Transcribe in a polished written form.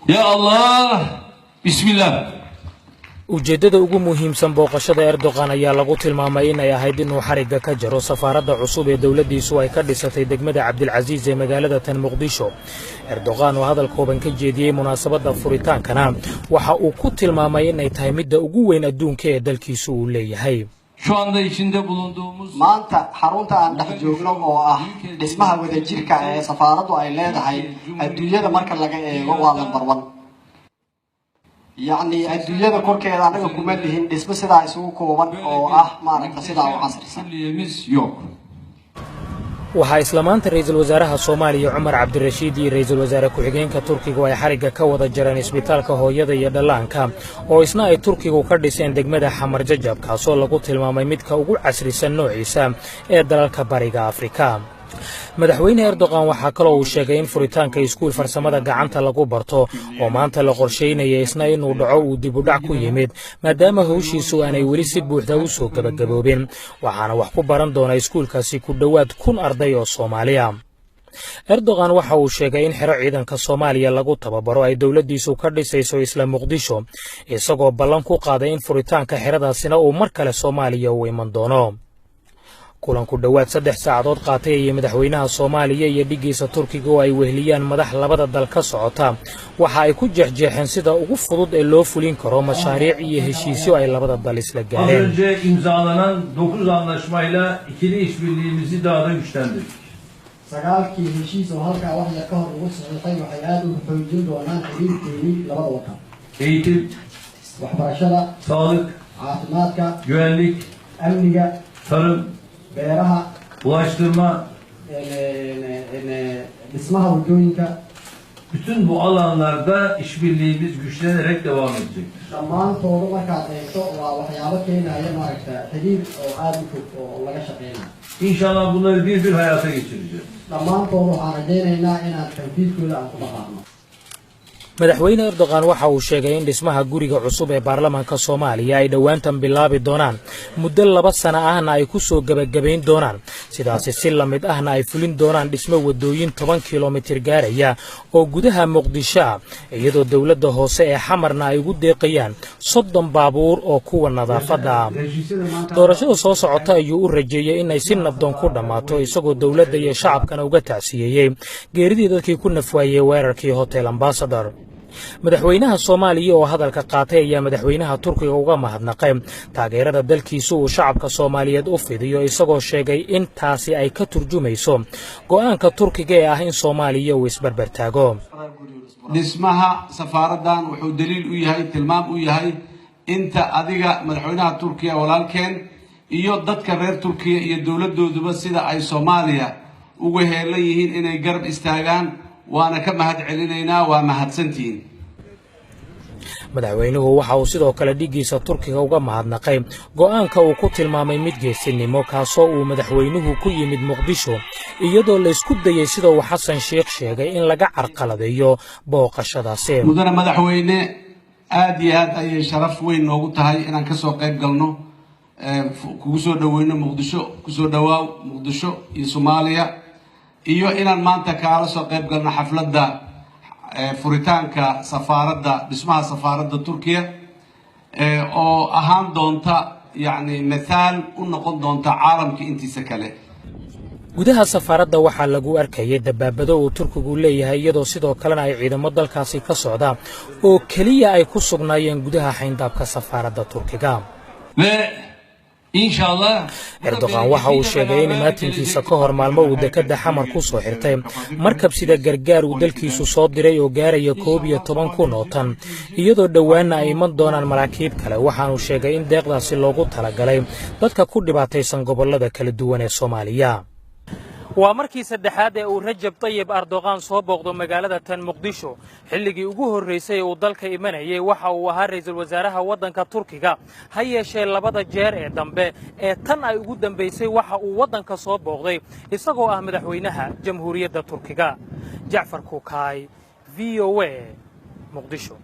يا الله بسم الله. ujeedada ugu muhiimsan booqashada Erdogan ayaa lagu tilmaamay in ay ahayd inuu xariga ka jaro safaaradda cusub ee dawladdiisu ay ka dhisatay degmada Cabdilcaziz ee magaalada tan Muqdisho. Erdogan oo hadal kooban ka jeediyay munaasabadda furitaankana waxa uu ku tilmaamay in ay tahay midda ugu weyn adduunka ee dalkiisu uu leeyahay. Şu anda içinde bulunduğumuz maanta xarunta aan dhex joogno oo ah dhismaha wadajirka ee safaaraddu ay leedahay adduunyada marka laga eego waa lambar 1. يعني الدنيا كوركيدا anaga kuma lihin dhismo sida isugu kooban oo ah maaragta sida u casrisan waxa islaamaanta ra'iisul wasaaraha Soomaaliya Umar Cabdirashiid iyo ra'iisul wasaare ku-xigeenka Turkiga ay xariga ka wada jareen isbitaalka hooyada iyo dhallaanka oo isna ay Turkigu ka dhiseen degmada Xamar Jajab kaasoo lagu tilmaamay midka ugu casrisan noociisa ee dalalka bariga Afrika. madaxweyne Erdogan waxa kale oo uu sheegay in furitaanka iskuul farsamada gacanta lagu barto oo maanta la qorsheynayay isna inuu dhaco uu dib u dhac ku yimid maadaama hawshiisu aanay weli si buuxda u soo gabagaboobin waxaana wax ku baran doona iskuulkaasi ku dhawaad 1,000 arday oo Soomaaliya. Erdogan waxa uu sheegay in xero ciidanka Soomaaliya lagu tababaro ay dawladdiisu ka dhisayso isla Muqdisho isagoo ballan ku qaaday in furitaanka xeradaasina uu mar kale Soomaaliya u iman doono. kulanku dhawaad 3 saacadood qaatay ay madaxweynaha Soomaaliya iyo dhigiisa Turkiga oo ay wehliyaan madax labada dal ka socota waxa ay ku jeexjeexeen sida ugu fudud ee loo fulin karo mashaariic iyo heshiisyo ay labada dal isla gaareen. Önce imzalanan 9 anlaşmayla ikili işbirliğimizi daha da güçlendirdik. sagaalkii heshiis oo halka wax yar ka hor ugu saxiixay waxay aad u xoojin doonaan xiriirkeedii labada wadan. Eğitim, waxbarashada, sağlık, caafimaadka, güvenlik, amniga, tarım, beeraha, ulaştırma, dhismaha wadooyinka. bütün bu alanlarda işbirliğimiz güçlenerek devam edecek. Dhammaantooda markaad eegto waa waxyaabo keenaya maaragta xiriir oo aad u fog oo laga shaqeynayo. İnşallah bunları bir hayata geçireceğiz. Dhammaantooda waxaan rajaynaynaa inaan tanfiidkooda aan ku dhaqaaqno. madaxweyne Erdogan waxa uu sheegay in dhismaha guriga cusub ee baarlamaanka Soomaaliya ay dhawaantan bilaabi doonaan muddo 2 sano ahna ay ku soo gabagabeyn doonaan sidaas si la mid ahna ay fulin doonaan dhismo wadooyin 10 kiiloomitir gaaraya oo gudaha Muqdisho iyadoo dawladda hoose ee Xamarna ay ugu deeqayaan 30 baabuur oo kuwa nadaafada doorashada soo socota ayuu u rajeeyay in ay si nabdoon ku dhamaato isagoo dawladda iyo shacabkana uga tacsiyay geeridii dadkii ku nafwaayay weerarkii Hotel Ambassador. madaxweynaha Soomaaliya oo hadalka qaatay ayaa madaxweynaha Turkiga uga mahadnaqay taageerada dalkiisu uu shacabka Soomaaliyeed u fidiyo isagoo sheegay in taasi ay ka turjumayso go'aanka Turkiga ee ah in Soomaaliya uu isbarbar taago. dhismaha safaaraddan wuxuu daliil u yahay tilmaam u yahay inta adiga madaxweynaha Turkiga walaalkeen iyo dadka reer Turkiga iyo dawladooduba sida ay Soomaaliya ugu heelan yihiin inay garab istaagaan waana ka mahad celinaynaa waa mahadsantiin. madaxweynuhu waxa uu sidoo kale dhigiisa Turkiga uga mahadnaqay go'aanka uu ku tilmaamay mid geesinimo kaasoo uu madaxweynuhu ku yimid Muqdisho iyadoo la isku dayay sida uu Xasan Sheekh sheegay in laga carqaladeeyo booqashadaasi. mudane madaxweyne aad iyo aad ayay sharaf weyn noogu tahay inaan ka soo qayb galno kugu soo dhaweyno Muqdisho ku soo dhawaaw Muqdisho iyo Soomaaliya iyo inaan maanta kaala soo qayb galno xafladda furitaanka safaaradda dhismaha safaaradda Turkiga oo ahaan doonta yani misaal u noqon doonta caalamka intiisa kale. gudaha safaaradda waxaa lagu arkayay dabaabado uu Turkigu leeyahay iyadoo sidoo kalena ay ciidamo dalkaasi ka socda oo kaliya ay ku sugnaayeen gudaha xayndaabka safaaradda Turkiga. Erdogan waxa uu sheegay in maatinkiisa ka hor maalmo uu dekada Xamar ku soo xirtay markab sida gargaar uu dalkiisu soo diray oo gaaraya 11,000 oo tan iyadoo dhawaana ay iman doonaan maraakiib kale waxaana uu sheegay in deeqdaasi loogu talagalay dadka ku dhibaataysan gobolada kala duwan ee Soomaaliya. waa markii saddexaad ee uu Rajab Tayyip Erdogan soo booqdo magaalada tan Muqdisho xilligii ugu horeysay uu dalka imanayay waxa uu ahaa ra'iisul wasaaraha wadanka Turkiga ha yeeshee labada jeer ee dambe ee tan ay ugu dambeysay waxa uu wadanka soo booqday isagoo ah madaxweynaha jamhuuriyadda Turkiga. Jacfar Kukaay VOA Muqdisho.